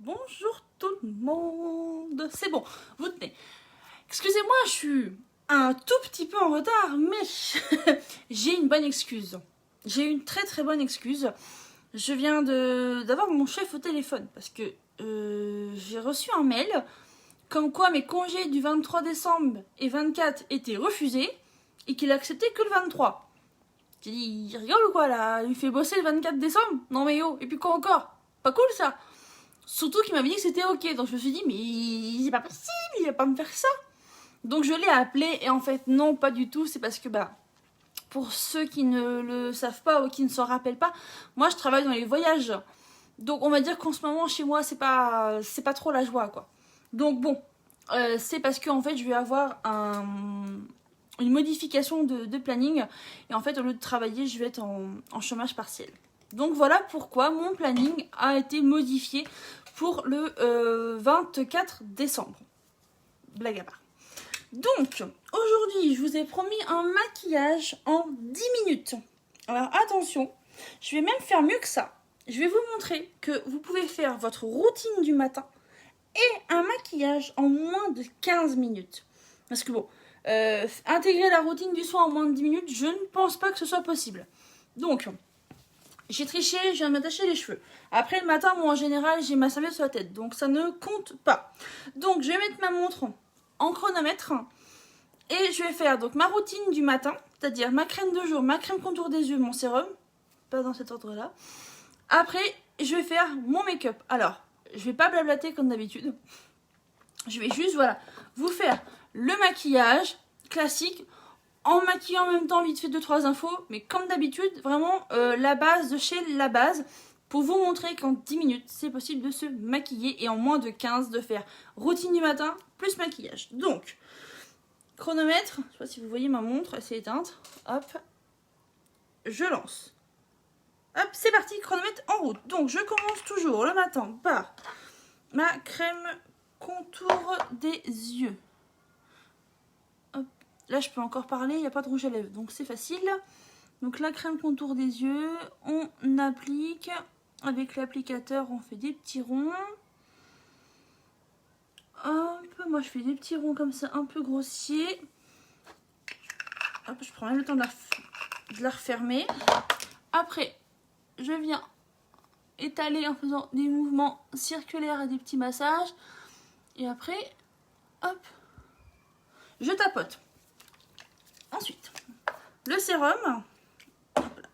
Bonjour tout le monde. C'est bon, vous tenez. Excusez-moi, je suis un tout petit peu en retard, mais j'ai une bonne excuse. J'ai une très très bonne excuse. Je viens d'avoir mon chef au téléphone parce que j'ai reçu un mail comme quoi mes congés du 23 décembre et 24 étaient refusés et qu'il acceptait que le 23. J'ai dit, il rigole ou quoi là? Il fait bosser le 24 décembre? Non mais oh, et puis quoi encore? Pas cool ça? Surtout qu'il m'avait dit que c'était ok, donc je me suis dit, mais c'est pas possible, il va pas me faire ça. Donc je l'ai appelé, et en fait, non, pas du tout, c'est parce que, pour ceux qui ne le savent pas ou qui ne s'en rappellent pas, moi je travaille dans les voyages. Donc on va dire qu'en ce moment, chez moi, c'est pas trop la joie, quoi. Donc bon, c'est parce que, en fait, je vais avoir une modification de planning, et en fait, au lieu de travailler, je vais être en chômage partiel. Donc voilà pourquoi mon planning a été modifié pour le 24 décembre. Blague à part. Donc, aujourd'hui, je vous ai promis un maquillage en 10 minutes. Alors attention, je vais même faire mieux que ça. Je vais vous montrer que vous pouvez faire votre routine du matin et un maquillage en moins de 15 minutes. Parce que bon, intégrer la routine du soin en moins de 10 minutes, je ne pense pas que ce soit possible. Donc, j'ai triché, je viens de m'attacher les cheveux. Après le matin, moi en général, j'ai ma serviette sur la tête, donc ça ne compte pas. Donc je vais mettre ma montre en chronomètre et je vais faire donc ma routine du matin, c'est-à-dire ma crème de jour, ma crème contour des yeux, mon sérum, pas dans cet ordre-là. Après, je vais faire mon make-up. Alors, je vais pas blablater comme d'habitude. Je vais juste, voilà, vous faire le maquillage classique, en maquillant en même temps vite fait 2-3 infos, mais comme d'habitude, vraiment la base de chez la base, pour vous montrer qu'en 10 minutes, c'est possible de se maquiller et en moins de 15 de faire routine du matin plus maquillage. Donc, chronomètre, je sais pas si vous voyez ma montre, elle s'est éteinte, hop, je lance. Hop, c'est parti, chronomètre en route. Donc, je commence toujours le matin par ma crème contour des yeux. Là, je peux encore parler, il n'y a pas de rouge à lèvres, donc c'est facile. Donc la crème contour des yeux, on applique. Avec l'applicateur, on fait des petits ronds. Hop, moi je fais des petits ronds comme ça, un peu grossiers. Hop, je prends même le temps de la refermer. Après, je viens étaler en faisant des mouvements circulaires et des petits massages. Et après, hop, je tapote. Ensuite, le sérum,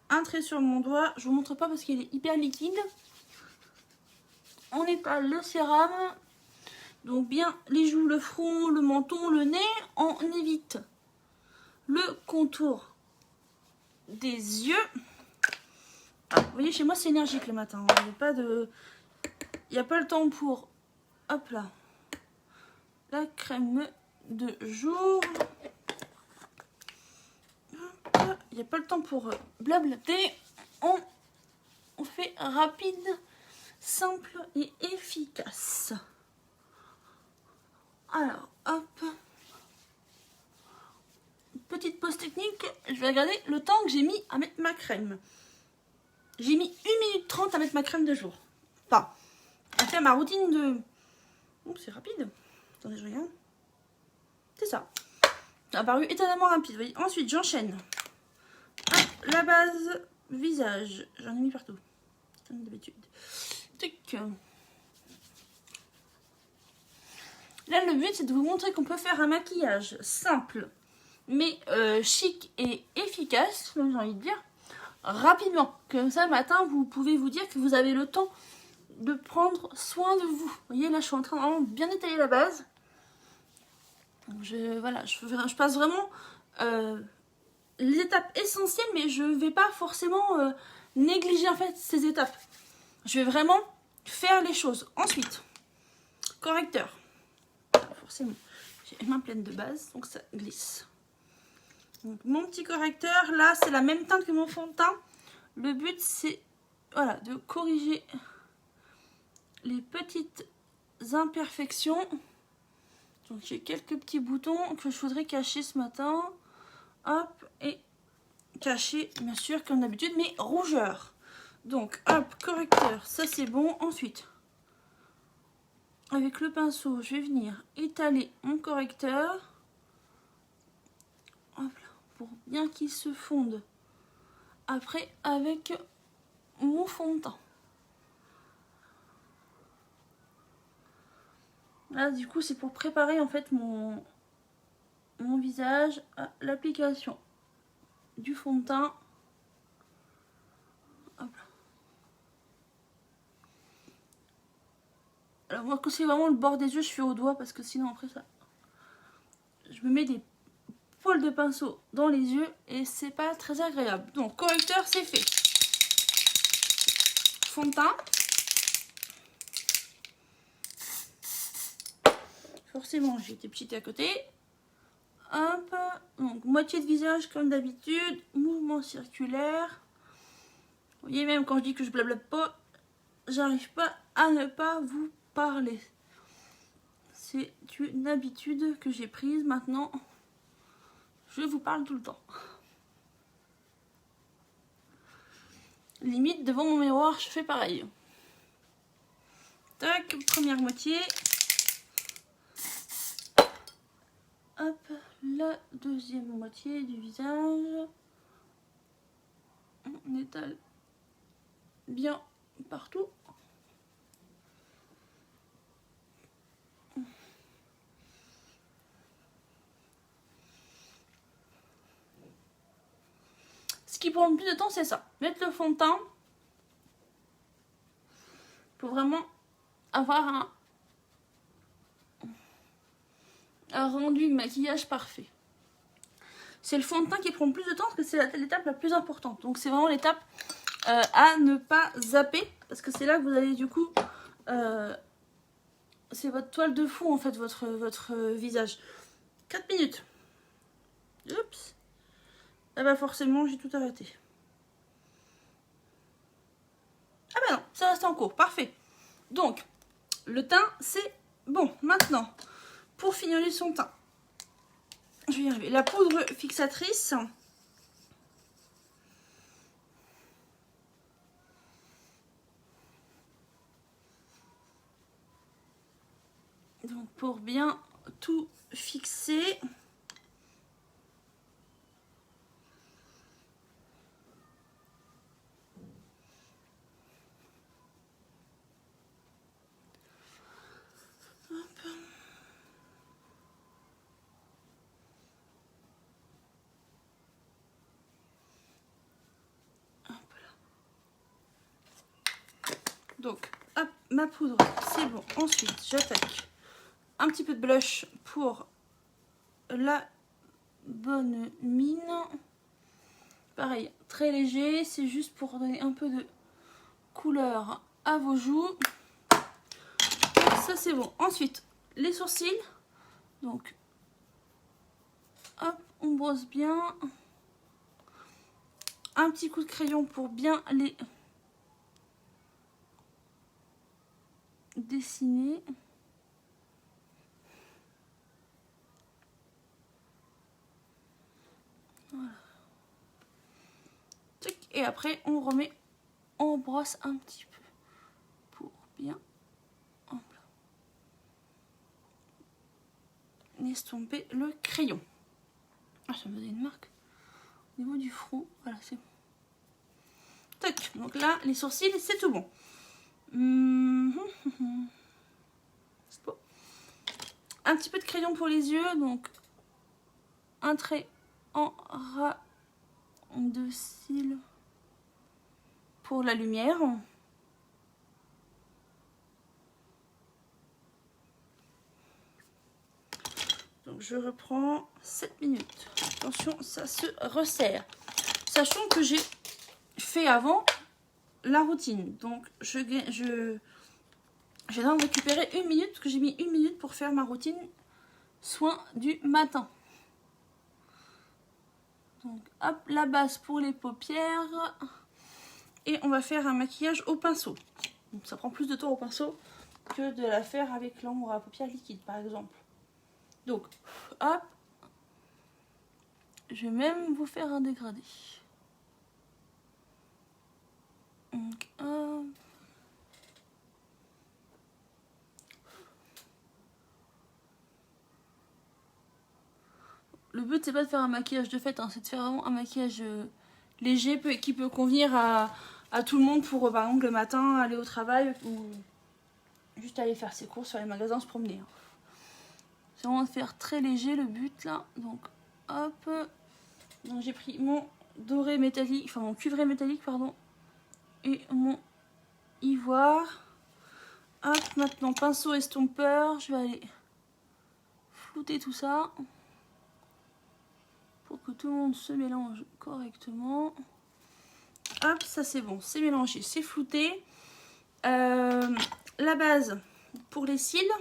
un trait sur mon doigt, je vous montre pas parce qu'il est hyper liquide. On étale le sérum, donc bien les joues, le front, le menton, le nez, on évite le contour des yeux. Ah, vous voyez, chez moi c'est énergique le matin, il n'y a pas le temps pour, hop là, la crème de jour. Il n'y a pas le temps pour blablater. On fait rapide, simple et efficace. Alors, hop. Petite pause technique, je vais regarder le temps que j'ai mis à mettre ma crème. J'ai mis 1 minute 30 à mettre ma crème de jour. Enfin, à faire ma routine de... Oh, c'est rapide. Attendez, je regarde. C'est ça. Ça a paru étonnamment rapide. Vous voyez. Ensuite, j'enchaîne. La base visage. J'en ai mis partout. Comme d'habitude. Là, le but, c'est de vous montrer qu'on peut faire un maquillage simple, mais chic et efficace, j'ai envie de dire, rapidement. Comme ça, le matin, vous pouvez vous dire que vous avez le temps de prendre soin de vous. Vous voyez, là, je suis en train de vraiment bien détailler la base. Je passe vraiment les étapes essentielles, mais je ne vais pas forcément négliger en fait ces étapes. Je vais vraiment faire les choses. Ensuite, correcteur. Forcément, j'ai les mains pleines de base, donc ça glisse. Donc, mon petit correcteur, là, c'est la même teinte que mon fond de teint. Le but, c'est voilà, de corriger les petites imperfections. Donc, j'ai quelques petits boutons que je voudrais cacher ce matin. Hop, et cacher, bien sûr, comme d'habitude, mes rougeurs. Donc, hop, correcteur, ça c'est bon. Ensuite, avec le pinceau, je vais venir étaler mon correcteur. Hop là, pour bien qu'il se fonde. Après, avec mon fond de teint. Là, du coup, c'est pour préparer en fait mon visage à l'application du fond de teint. Hop là. Alors moi, quand c'est vraiment le bord des yeux, je fais au doigt parce que sinon après ça, je me mets des poils de pinceau dans les yeux et c'est pas très agréable. Donc correcteur, c'est fait. Fond de teint. Forcément, j'ai été petite à côté. Hop, donc moitié de visage comme d'habitude, mouvement circulaire. Vous voyez, même quand je dis que je blablate pas, j'arrive pas à ne pas vous parler. C'est une habitude que j'ai prise maintenant. Je vous parle tout le temps. Limite, devant mon miroir, je fais pareil. Tac, première moitié. Hop, la deuxième moitié du visage. On étale bien partout. Ce qui prend le plus de temps, c'est ça. Mettre le fond de teint pour vraiment avoir un rendu de maquillage parfait. C'est le fond de teint qui prend le plus de temps parce que c'est l'étape la plus importante. Donc c'est vraiment l'étape à ne pas zapper parce que c'est là que vous allez du coup... c'est votre toile de fond en fait, votre visage. 4 minutes. Oups. Ah bah forcément j'ai tout arrêté. Ah bah non, ça reste en cours, parfait. Donc, le teint c'est bon. Maintenant, pour fignoler son teint, je vais y arriver. La poudre fixatrice. Donc pour bien tout fixer. Donc, hop, ma poudre, c'est bon. Ensuite, j'attaque un petit peu de blush pour la bonne mine. Pareil, très léger, c'est juste pour donner un peu de couleur à vos joues. Ça, c'est bon. Ensuite, les sourcils. Donc, hop, on brosse bien. Un petit coup de crayon pour bien les dessiner. Voilà. Et après, on remet, on brosse un petit peu pour bien estomper le crayon. Ah, ça me faisait une marque au niveau du front. Voilà, c'est bon. Tac. Donc là, les sourcils, c'est tout bon. C'est bon. Un petit peu de crayon pour les yeux. Donc, un trait en ras de cils pour la lumière. Donc je reprends 7 minutes. Attention, ça se resserre. Sachant que j'ai fait avant la routine. Donc je viens de récupérer 1 minute, parce que j'ai mis 1 minute pour faire ma routine soin du matin. Donc hop, la base pour les paupières. Et on va faire un maquillage au pinceau. Donc ça prend plus de temps au pinceau que de la faire avec l'ombre à paupières liquide par exemple. Donc hop, je vais même vous faire un dégradé. Donc hop. but c'est pas de faire un maquillage de fête, hein, c'est de faire vraiment un maquillage léger qui peut convenir à tout le monde pour par exemple le matin aller au travail ou juste aller faire ses courses, faire les magasins, se promener. Hein. C'est vraiment de faire très léger le but là. Donc hop. Donc j'ai pris mon doré métallique, enfin mon cuivré métallique pardon. Et mon ivoire. Hop, maintenant pinceau estompeur. Je vais aller flouter tout ça. Pour que tout le monde se mélange correctement. Hop, ça c'est bon, c'est mélangé, c'est flouté. La base pour les cils.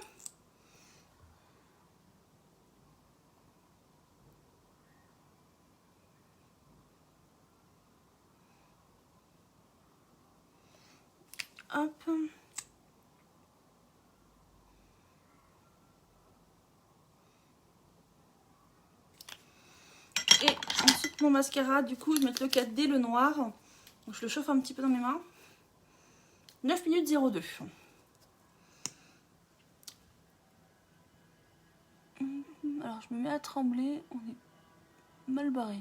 Hop. Et ensuite mon mascara, du coup, je vais mettre le 4D, le noir. Donc je le chauffe un petit peu dans mes mains. 9 minutes 02. Alors je me mets à trembler, on est mal barré.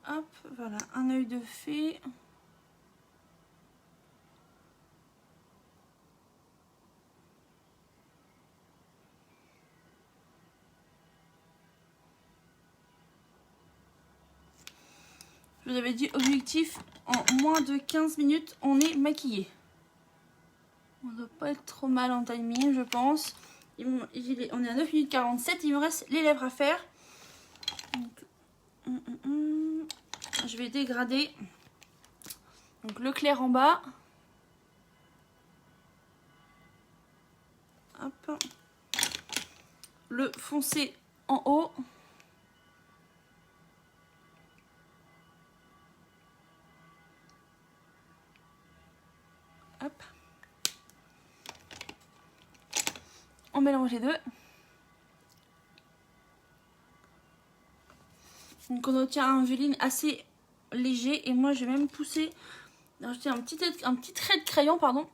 Hop, voilà, un œil de fée. Je vous avais dit objectif, en moins de 15 minutes, on est maquillé. On ne doit pas être trop mal en timing, je pense. On est à 9 minutes 47, il me reste les lèvres à faire. Donc, je vais dégrader. Donc le clair en bas. Hop. Le foncé en haut. Hop. On mélange les deux. Donc on obtient un violine assez léger. Et moi je vais même pousser, rajouter un petit trait de crayon, pardon,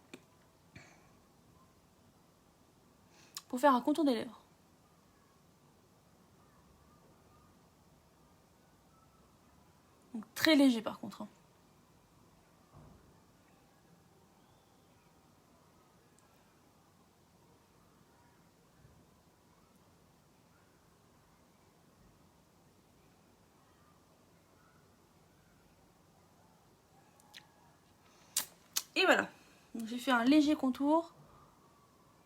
pour faire un contour des lèvres. Donc très léger par contre. Hein. Et voilà, j'ai fait un léger contour,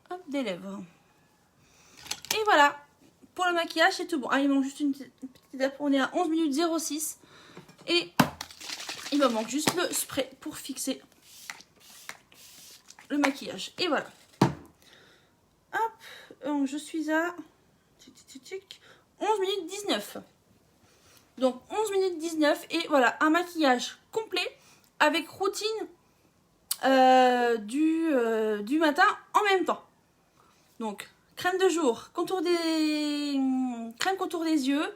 hop, des lèvres. Et voilà, pour le maquillage c'est tout bon. Ah, il manque juste une petite étape, on est à 11 minutes 06. Et il me manque juste le spray pour fixer le maquillage. Et voilà. Hop, je suis à 11 minutes 19. Donc 11 minutes 19 et voilà, un maquillage complet avec routine du matin en même temps. Donc crème de jour, crème contour des yeux,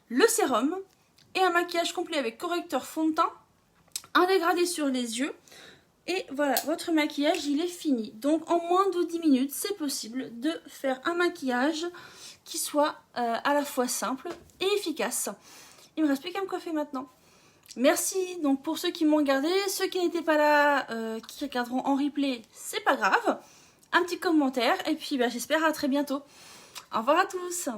le sérum et un maquillage complet avec correcteur fond de teint, un dégradé sur les yeux. Et voilà, votre maquillage il est fini. Donc en moins de 10 minutes, c'est possible de faire un maquillage qui soit à la fois simple et efficace. Il me reste plus qu'à me coiffer maintenant. Merci donc pour ceux qui m'ont regardé, ceux qui n'étaient pas là, qui regarderont en replay, c'est pas grave. Un petit commentaire et puis bah, j'espère à très bientôt. Au revoir à tous.